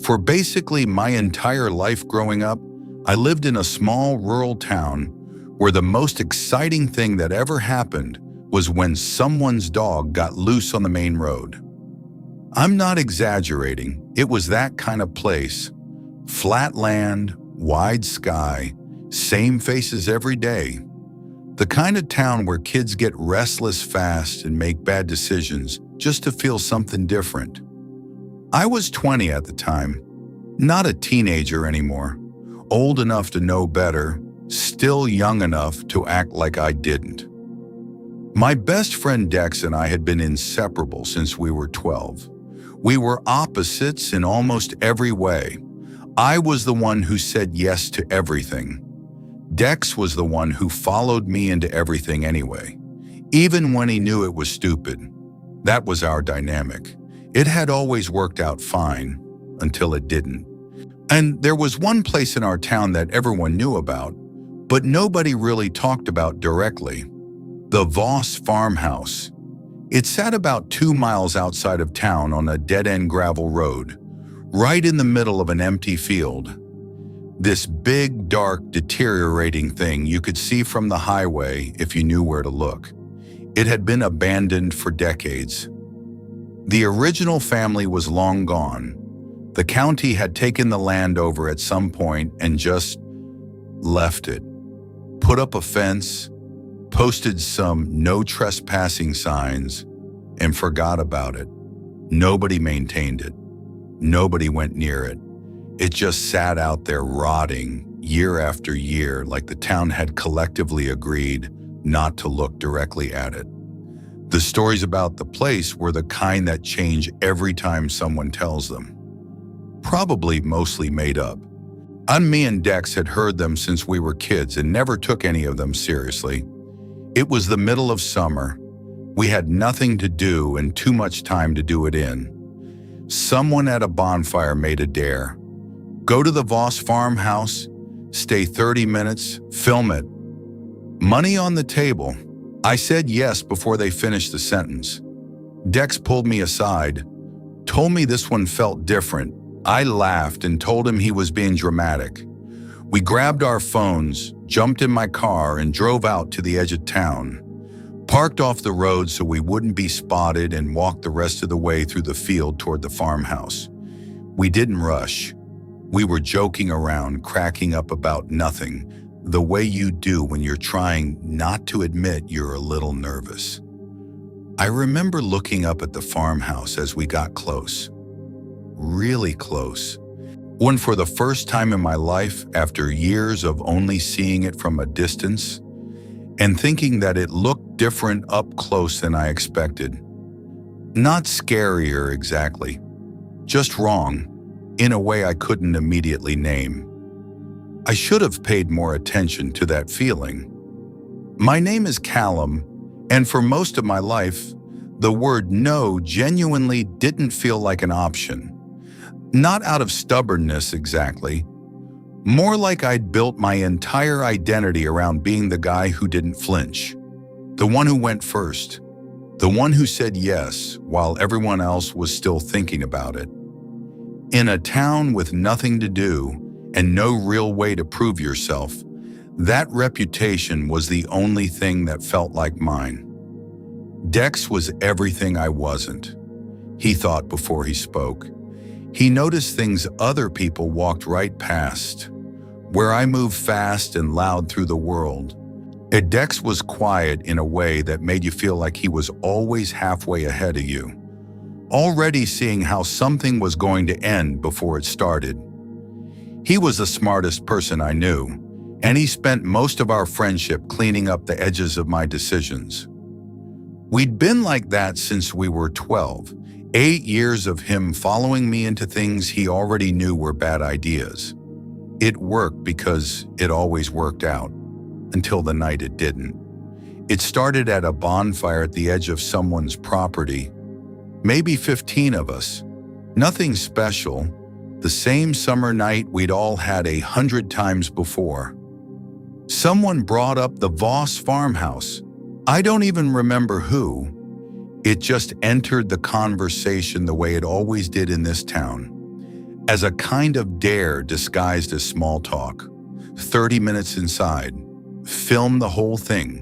For basically my entire life growing up, I lived in a small rural town where the most exciting thing that ever happened was when someone's dog got loose on the main road. I'm not exaggerating, it was that kind of place. Flat land, wide sky, same faces every day. The kind of town where kids get restless fast and make bad decisions just to feel something different. I was 20 at the time, not a teenager anymore, old enough to know better, still young enough to act like I didn't. My best friend Dex and I had been inseparable since we were 12. We were opposites in almost every way. I was the one who said yes to everything. Dex was the one who followed me into everything anyway, even when he knew it was stupid. That was our dynamic. It had always worked out fine, until it didn't. And there was one place in our town that everyone knew about, but nobody really talked about directly. The Voss Farmhouse. It sat about 2 miles outside of town on a dead-end gravel road, right in the middle of an empty field. This big, dark, deteriorating thing you could see from the highway if you knew where to look. It had been abandoned for decades. The original family was long gone. The county had taken the land over at some point and just left it. Put up a fence, posted some no trespassing signs, and forgot about it. Nobody maintained it. Nobody went near it. It just sat out there rotting year after year like the town had collectively agreed not to look directly at it. The stories about the place were the kind that change every time someone tells them. Probably mostly made up. Me and Dex had heard them since we were kids and never took any of them seriously. It was the middle of summer. We had nothing to do and too much time to do it in. Someone at a bonfire made a dare. Go to the Voss Farmhouse, stay 30 minutes, film it. Money on the table. I said yes before they finished the sentence. Dex pulled me aside, told me this one felt different. I laughed and told him he was being dramatic. We grabbed our phones, jumped in my car, and drove out to the edge of town. Parked off the road so we wouldn't be spotted and walked the rest of the way through the field toward the farmhouse. We didn't rush. We were joking around, cracking up about nothing, the way you do when you're trying not to admit you're a little nervous. I remember looking up at the farmhouse as we got close. Really close. When for the first time in my life, after years of only seeing it from a distance, and thinking that it looked different up close than I expected. Not scarier exactly, just wrong, in a way I couldn't immediately name. I should have paid more attention to that feeling. My name is Callum, and for most of my life, the word no genuinely didn't feel like an option. Not out of stubbornness exactly, more like I'd built my entire identity around being the guy who didn't flinch, the one who went first, the one who said yes while everyone else was still thinking about it. In a town with nothing to do and no real way to prove yourself, that reputation was the only thing that felt like mine. Dex was everything I wasn't, he thought before he spoke. He noticed things other people walked right past, where I moved fast and loud through the world. Dex was quiet in a way that made you feel like he was always halfway ahead of you, already seeing how something was going to end before it started. He was the smartest person I knew, and he spent most of our friendship cleaning up the edges of my decisions. We'd been like that since we were 12, 8 years of him following me into things he already knew were bad ideas. It worked because it always worked out, until the night it didn't. It started at a bonfire at the edge of someone's property. Maybe 15 of us. Nothing special. The same summer night we'd all had 100 times before. Someone brought up the Voss Farmhouse. I don't even remember who. It just entered the conversation the way it always did in this town. as a kind of dare disguised as small talk. 30 minutes inside. Film the whole thing.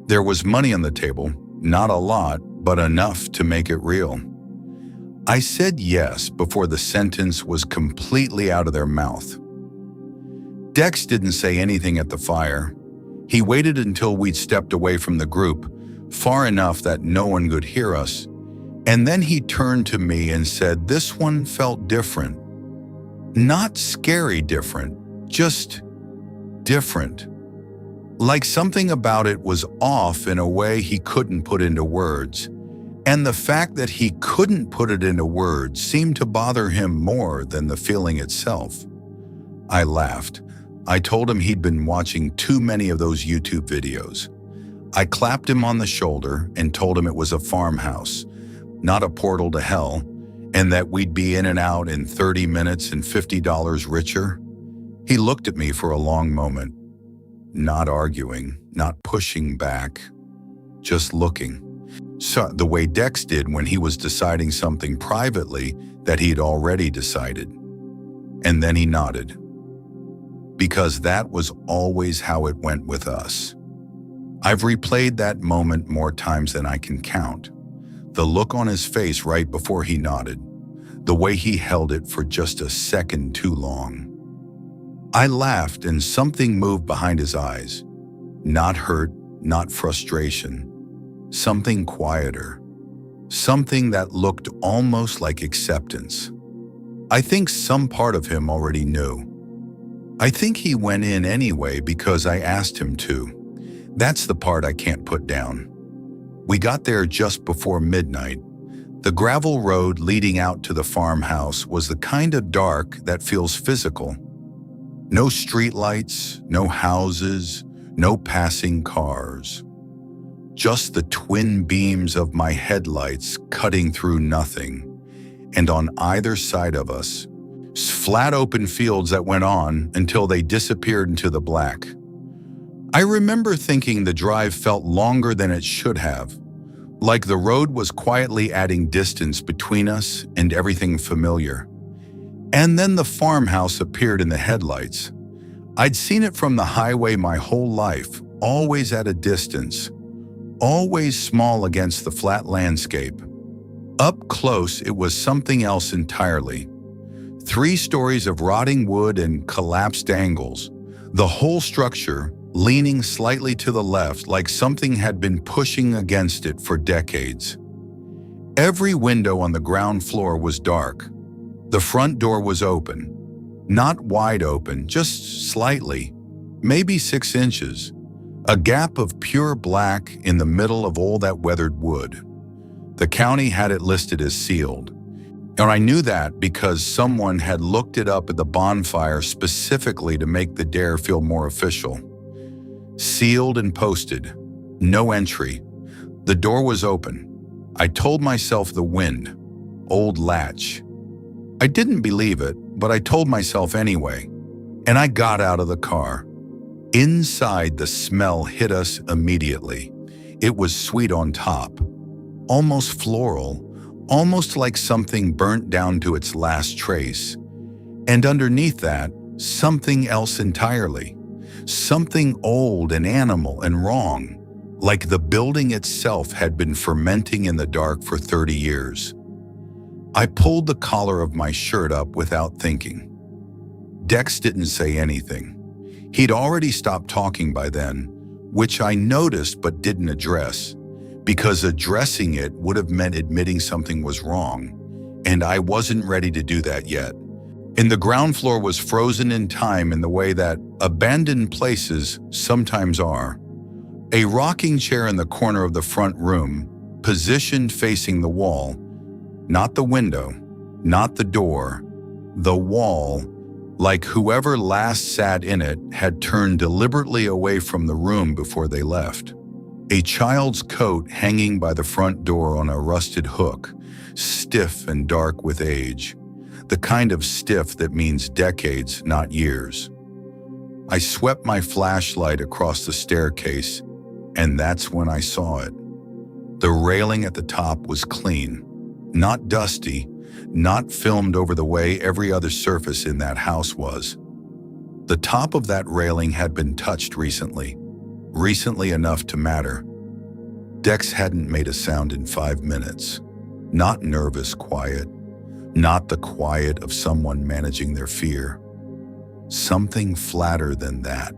There was money on the table, not a lot, but enough to make it real. I said yes before the sentence was completely out of their mouth. Dex didn't say anything at the fire. He waited until we'd stepped away from the group, far enough that no one could hear us, and then he turned to me and said this one felt different. Not scary different, just different. Like something about it was off in a way he couldn't put into words, and the fact that he couldn't put it into words seemed to bother him more than the feeling itself. I laughed. I told him he'd been watching too many of those YouTube videos. I clapped him on the shoulder and told him it was a farmhouse, not a portal to hell, and that we'd be in and out in 30 minutes and $50 richer. He looked at me for a long moment, not arguing, not pushing back, just looking. So the way Dex did when he was deciding something privately that he'd already decided. And then he nodded. Because that was always how it went with us. I've replayed that moment more times than I can count. The look on his face right before he nodded, the way he held it for just a second too long. I laughed and something moved behind his eyes. Not hurt, not frustration. Something quieter. Something that looked almost like acceptance. I think some part of him already knew. I think he went in anyway because I asked him to. That's the part I can't put down. We got there just before midnight. The gravel road leading out to the farmhouse was the kind of dark that feels physical. No streetlights, no houses, no passing cars. Just the twin beams of my headlights cutting through nothing. And on either side of us, flat open fields that went on until they disappeared into the black. I remember thinking the drive felt longer than it should have, like the road was quietly adding distance between us and everything familiar. And then the farmhouse appeared in the headlights. I'd seen it from the highway my whole life, always at a distance, always small against the flat landscape. Up close, it was something else entirely. 3 stories of rotting wood and collapsed angles, the whole structure leaning slightly to the left like something had been pushing against it for decades. Every window on the ground floor was dark. The front door was open. Not wide open, just slightly, maybe 6 inches. A gap of pure black in the middle of all that weathered wood. The county had it listed as sealed. And I knew that because someone had looked it up at the bonfire specifically to make the dare feel more official. Sealed and posted. No entry. The door was open. I told myself the wind. Old latch. I didn't believe it, but I told myself anyway. And I got out of the car. Inside, the smell hit us immediately. It was sweet on top. Almost floral. Almost like something burnt down to its last trace. And underneath that, something else entirely. Something old and animal and wrong, like the building itself had been fermenting in the dark for 30 years. I pulled the collar of my shirt up without thinking. Dex didn't say anything. He'd already stopped talking by then, which I noticed but didn't address, because addressing it would have meant admitting something was wrong, and I wasn't ready to do that yet. And the ground floor was frozen in time in the way that abandoned places sometimes are. A rocking chair in the corner of the front room, positioned facing the wall, not the window, not the door, the wall, like whoever last sat in it had turned deliberately away from the room before they left. A child's coat hanging by the front door on a rusted hook, stiff and dark with age. The kind of stiff that means decades, not years. I swept my flashlight across the staircase, and that's when I saw it. The railing at the top was clean, not dusty, not filmed over the way every other surface in that house was. The top of that railing had been touched recently enough to matter. Dex hadn't made a sound in 5 minutes. Not nervous quiet, not the quiet of someone managing their fear. Something flatter than that.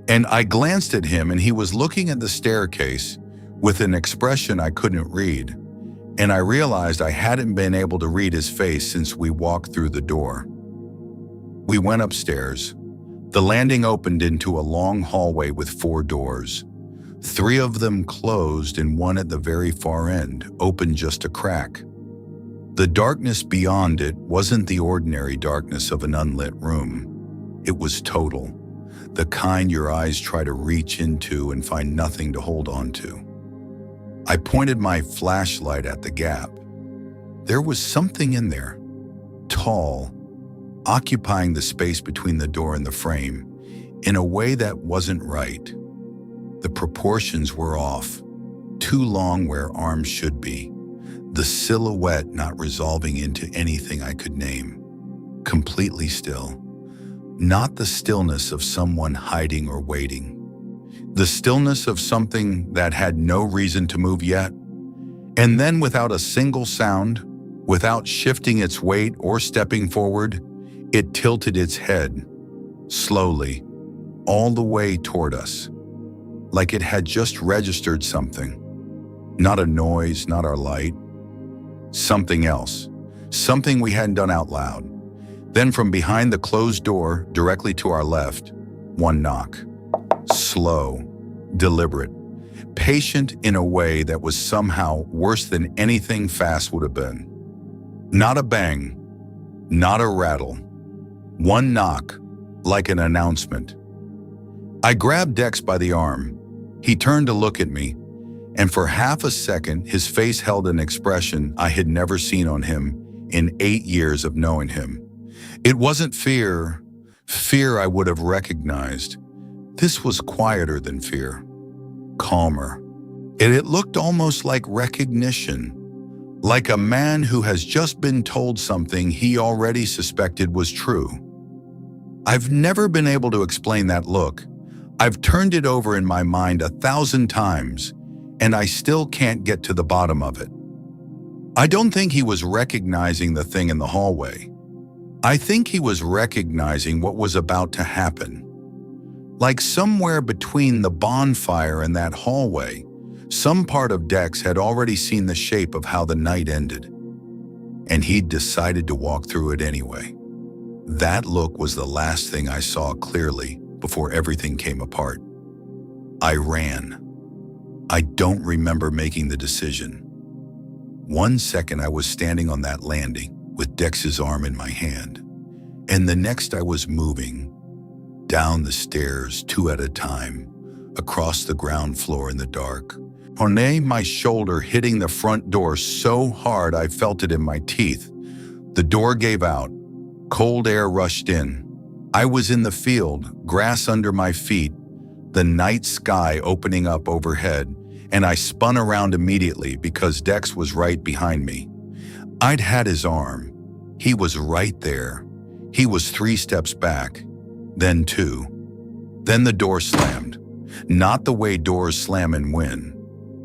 And I glanced at him and he was looking at the staircase with an expression I couldn't read. And I realized I hadn't been able to read his face since we walked through the door. We went upstairs. The landing opened into a long hallway with 4 doors. 3 of them closed and one at the very far end, open just a crack. The darkness beyond it wasn't the ordinary darkness of an unlit room. It was total, the kind your eyes try to reach into and find nothing to hold on to. I pointed my flashlight at the gap. There was something in there, tall, occupying the space between the door and the frame, in a way that wasn't right. The proportions were off, too long where arms should be, the silhouette not resolving into anything I could name. Completely still. Not the stillness of someone hiding or waiting. The stillness of something that had no reason to move yet. And then without a single sound, without shifting its weight or stepping forward, it tilted its head, slowly, all the way toward us, like it had just registered something. Not a noise, not our light. Something else, something we hadn't done out loud. Then from behind the closed door, directly to our left, one knock. Slow, deliberate, patient in a way that was somehow worse than anything fast would have been. Not a bang, not a rattle. One knock, like an announcement. I grabbed Dex by the arm. He turned to look at me, and for half a second, his face held an expression I had never seen on him in 8 years of knowing him. It wasn't fear I would have recognized. This was quieter than fear, calmer. And it looked almost like recognition, like a man who has just been told something he already suspected was true. I've never been able to explain that look. I've turned it over in my mind 1,000 times, and I still can't get to the bottom of it. I don't think he was recognizing the thing in the hallway. I think he was recognizing what was about to happen. Like somewhere between the bonfire and that hallway, some part of Dex had already seen the shape of how the night ended, and he'd decided to walk through it anyway. That look was the last thing I saw clearly before everything came apart. I ran. I don't remember making the decision. 1 second I was standing on that landing with Dex's arm in my hand, and the next I was moving down the stairs 2 at a time, across the ground floor in the dark. On my shoulder hitting the front door so hard I felt it in my teeth. The door gave out. Cold air rushed in. I was in the field, grass under my feet, the night sky opening up overhead, and I spun around immediately because Dex was right behind me. I'd had his arm. He was right there. He was 3 steps back, then 2. Then the door slammed. Not the way doors slam and win.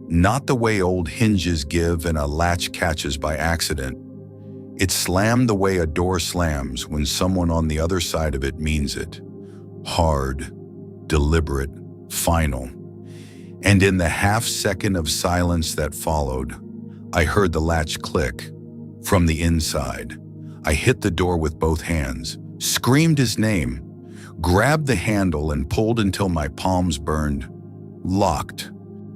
Not the way old hinges give and a latch catches by accident. It slammed the way a door slams when someone on the other side of it means it. Hard, deliberate, final. And in the half second of silence that followed, I heard the latch click. From the inside, I hit the door with both hands, screamed his name, grabbed the handle and pulled until my palms burned. Locked.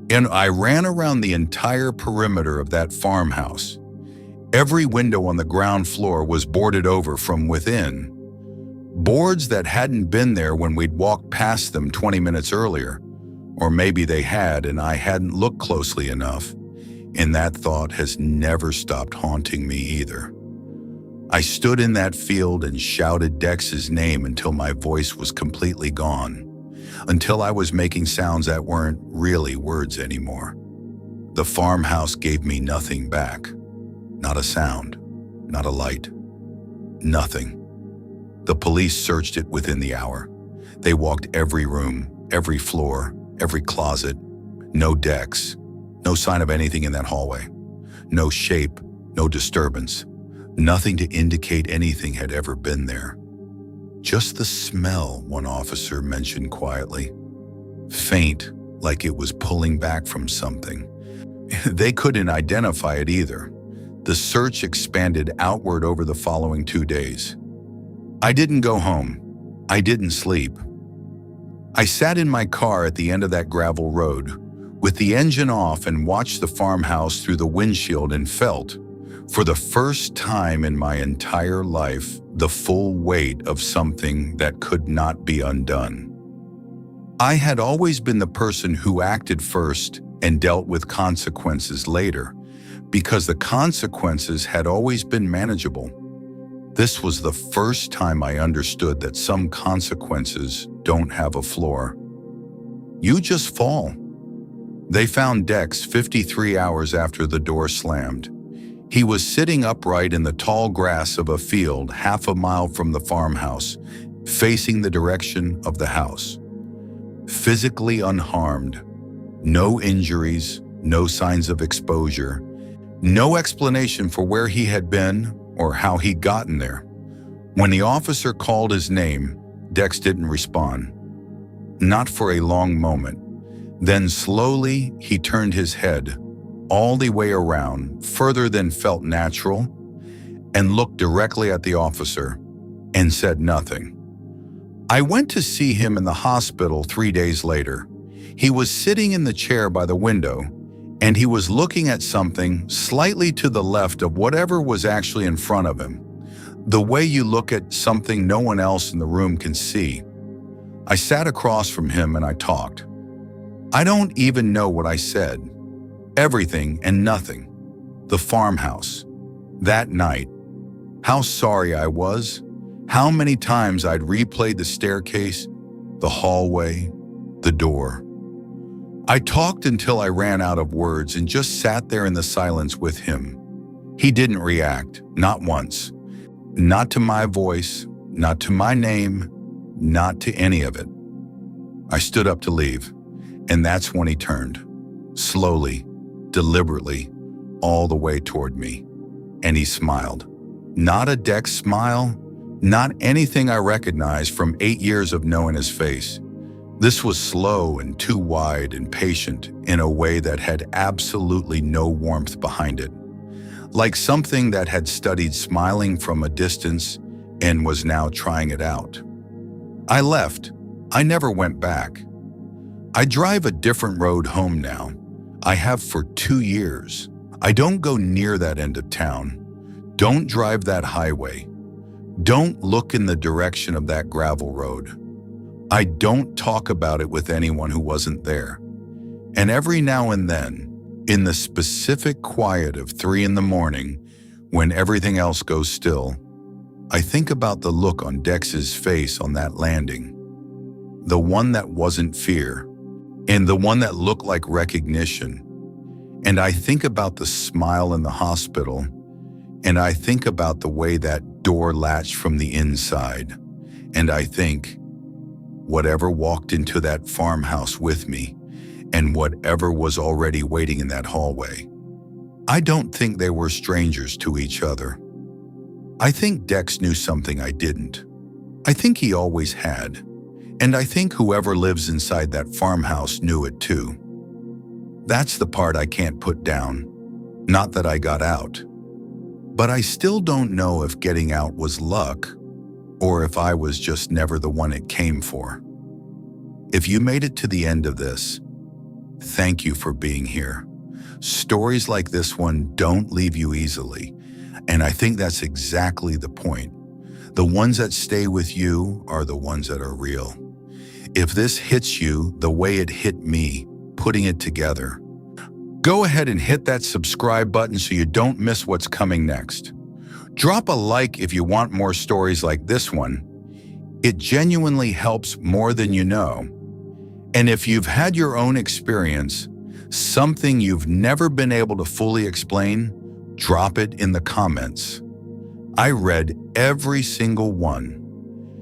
And I ran around the entire perimeter of that farmhouse. Every window on the ground floor was boarded over from within. Boards that hadn't been there when we'd walked past them 20 minutes earlier. Or maybe they had and I hadn't looked closely enough. And that thought has never stopped haunting me either. I stood in that field and shouted Dex's name until my voice was completely gone. Until I was making sounds that weren't really words anymore. The farmhouse gave me nothing back. Not a sound. not a light, nothing. The police searched it within the hour. They walked every room, every floor, every closet. No decks, no sign of anything in that hallway. No shape, no disturbance. Nothing to indicate anything had ever been there. Just the smell, one officer mentioned quietly. Faint, like it was pulling back from something. They couldn't identify it either. The search expanded outward over the following 2 days. I didn't go home. I didn't sleep. I sat in my car at the end of that gravel road, with the engine off, and watched the farmhouse through the windshield and felt, for the first time in my entire life, the full weight of something that could not be undone. I had always been the person who acted first and dealt with consequences later, because the consequences had always been manageable. This was the first time I understood that some consequences don't have a floor. You just fall. They found Dex 53 hours after the door slammed. He was sitting upright in the tall grass of a field half a mile from the farmhouse, facing the direction of the house. Physically unharmed, no injuries, no signs of exposure, no explanation for where he had been or how he'd gotten there. When the officer called his name, Dex didn't respond. Not for a long moment. Then slowly he turned his head all the way around, further than felt natural, and looked directly at the officer and said nothing. I went to see him in the hospital 3 days later. He was sitting in the chair by the window, and he was looking at something slightly to the left of whatever was actually in front of him, the way you look at something no one else in the room can see. I sat across from him and I talked. I don't even know what I said. Everything and nothing. The farmhouse. That night. How sorry I was. How many times I'd replayed the staircase, the hallway, the door. I talked until I ran out of words and just sat there in the silence with him. He didn't react, not once. Not to my voice, not to my name, not to any of it. I stood up to leave, and that's when he turned, slowly, deliberately, all the way toward me. And he smiled. Not a Dex smile, not anything I recognized from 8 years of knowing his face. This was slow and too wide and patient in a way that had absolutely no warmth behind it. Like something that had studied smiling from a distance and was now trying it out. I left. I never went back. I drive a different road home now. I have for 2 years. I don't go near that end of town. Don't drive that highway. Don't look in the direction of that gravel road. I don't talk about it with anyone who wasn't there. And every now and then, in the specific quiet of 3 in the morning, when everything else goes still, I think about the look on Dex's face on that landing. The one that wasn't fear, and the one that looked like recognition. And I think about the smile in the hospital, and I think about the way that door latched from the inside. And I think, whatever walked into that farmhouse with me, and whatever was already waiting in that hallway, I don't think they were strangers to each other. I think Dex knew something I didn't. I think he always had. And I think whoever lives inside that farmhouse knew it too. That's the part I can't put down. Not that I got out. But I still don't know if getting out was luck, or if I was just never the one it came for. If you made it to the end of this, thank you for being here. Stories like this one don't leave you easily, and I think that's exactly the point. The ones that stay with you are the ones that are real. If this hits you the way it hit me, putting it together, go ahead and hit that subscribe button so you don't miss what's coming next. Drop a like if you want more stories like this one. It genuinely helps more than you know. And if you've had your own experience, something you've never been able to fully explain, drop it in the comments. I read every single one.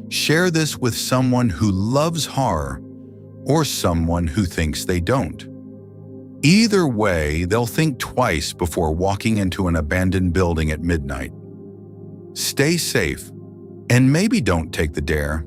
Share this with someone who loves horror or someone who thinks they don't. Either way, they'll think twice before walking into an abandoned building at midnight. Stay safe, and maybe don't take the dare.